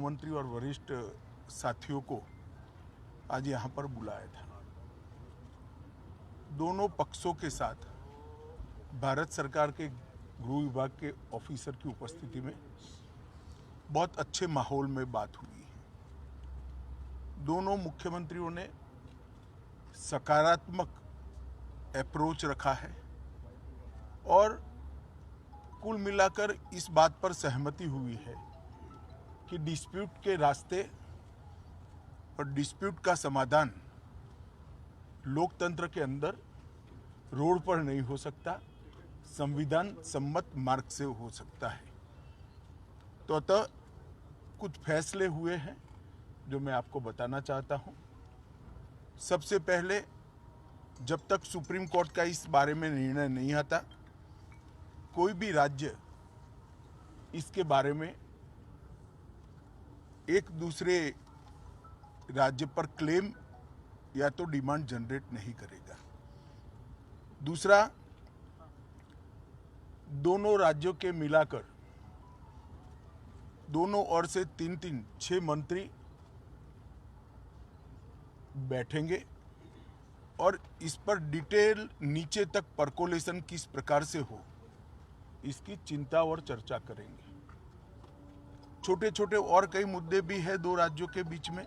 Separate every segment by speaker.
Speaker 1: गृहमंत्री और वरिष्ठ साथियों को आज यहाँ पर बुलाया था। दोनों पक्षों के साथ भारत सरकार के गृह विभाग के ऑफिसर की उपस्थिति में बहुत अच्छे माहौल में बात हुई है। दोनों मुख्यमंत्रियों ने सकारात्मक अप्रोच रखा है और कुल मिलाकर इस बात पर सहमति हुई है कि डिस्प्यूट के रास्ते और डिस्प्यूट का समाधान लोकतंत्र के अंदर रोड पर नहीं हो सकता, संविधान सम्मत मार्ग से हो सकता है। तो अतः कुछ फैसले हुए हैं जो मैं आपको बताना चाहता हूं। सबसे पहले, जब तक सुप्रीम कोर्ट का इस बारे में निर्णय नहीं आता, कोई भी राज्य इसके बारे में एक दूसरे राज्य पर क्लेम या तो डिमांड जनरेट नहीं करेगा। दूसरा, दोनों राज्यों के मिलाकर दोनों ओर से 6 मंत्री बैठेंगे और इस पर डिटेल नीचे तक परकोलेशन किस प्रकार से हो, इसकी चिंता और चर्चा करेंगे। छोटे छोटे और कई मुद्दे भी हैं दो राज्यों के बीच में,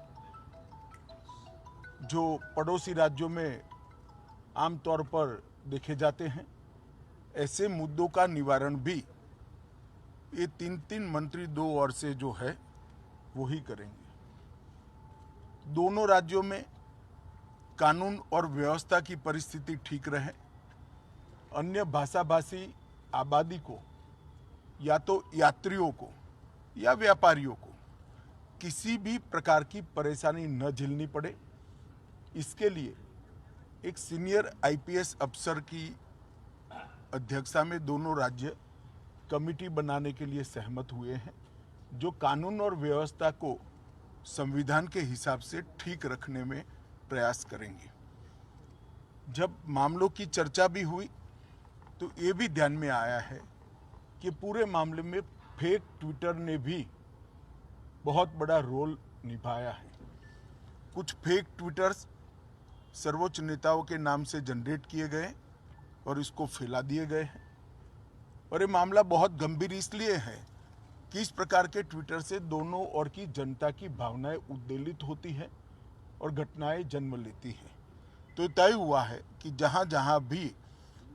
Speaker 1: जो पड़ोसी राज्यों में आमतौर पर देखे जाते हैं। ऐसे मुद्दों का निवारण भी ये 3 मंत्री दो ओर से जो है वो ही करेंगे। दोनों राज्यों में कानून और व्यवस्था की परिस्थिति ठीक रहे, अन्य भाषाभाषी आबादी को या तो यात्रियों को या व्यापारियों को किसी भी प्रकार की परेशानी न झेलनी पड़े, इसके लिए एक सीनियर आईपीएस अफसर की अध्यक्षता में दोनों राज्य कमेटी बनाने के लिए सहमत हुए हैं, जो कानून और व्यवस्था को संविधान के हिसाब से ठीक रखने में प्रयास करेंगे। जब मामलों की चर्चा भी हुई तो ये भी ध्यान में आया है कि पूरे मामले में फेक ट्विटर ने भी बहुत बड़ा रोल निभाया है। कुछ फेक ट्विटर्स सर्वोच्च नेताओं के नाम से जनरेट किए गए और इसको फैला दिए गए हैं। और ये मामला बहुत गंभीर इसलिए है कि इस प्रकार के ट्विटर से दोनों ओर की जनता की भावनाएं उद्वेलित होती हैं और घटनाएं जन्म लेती हैं। तो तय हुआ है कि जहां जहां भी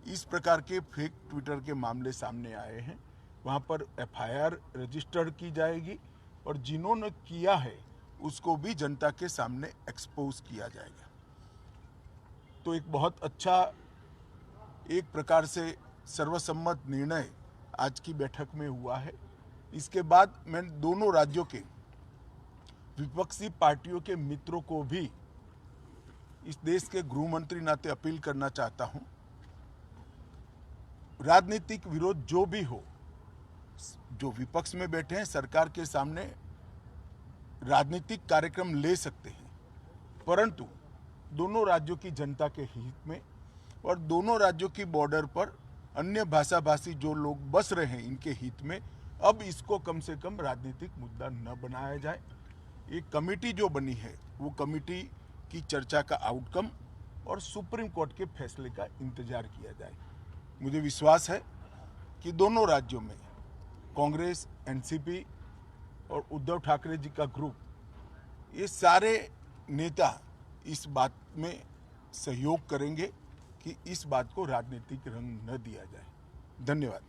Speaker 1: इस प्रकार के फेक ट्विटर के मामले सामने आए हैं, वहां पर एफआईआर रजिस्टर्ड की जाएगी और जिन्होंने किया है उसको भी जनता के सामने एक्सपोज किया जाएगा। तो एक बहुत अच्छा, एक प्रकार से सर्वसम्मत निर्णय आज की बैठक में हुआ है। इसके बाद मैं दोनों राज्यों के विपक्षी पार्टियों के मित्रों को भी इस देश के गृह मंत्री नाते अपील करना चाहता हूं, राजनीतिक विरोध जो भी हो, जो विपक्ष में बैठे हैं सरकार के सामने राजनीतिक कार्यक्रम ले सकते हैं, परंतु दोनों राज्यों की जनता के हित में और दोनों राज्यों की बॉर्डर पर अन्य भाषाभाषी जो लोग बस रहे हैं इनके हित में अब इसको कम से कम राजनीतिक मुद्दा न बनाया जाए। एक कमेटी जो बनी है वो कमेटी की चर्चा का आउटकम और सुप्रीम कोर्ट के फैसले का इंतजार किया जाए। मुझे विश्वास है कि दोनों राज्यों में कांग्रेस, एनसीपी और उद्धव ठाकरे जी का ग्रुप, ये सारे नेता इस बात में सहयोग करेंगे कि इस बात को राजनीतिक रंग न दिया जाए। धन्यवाद।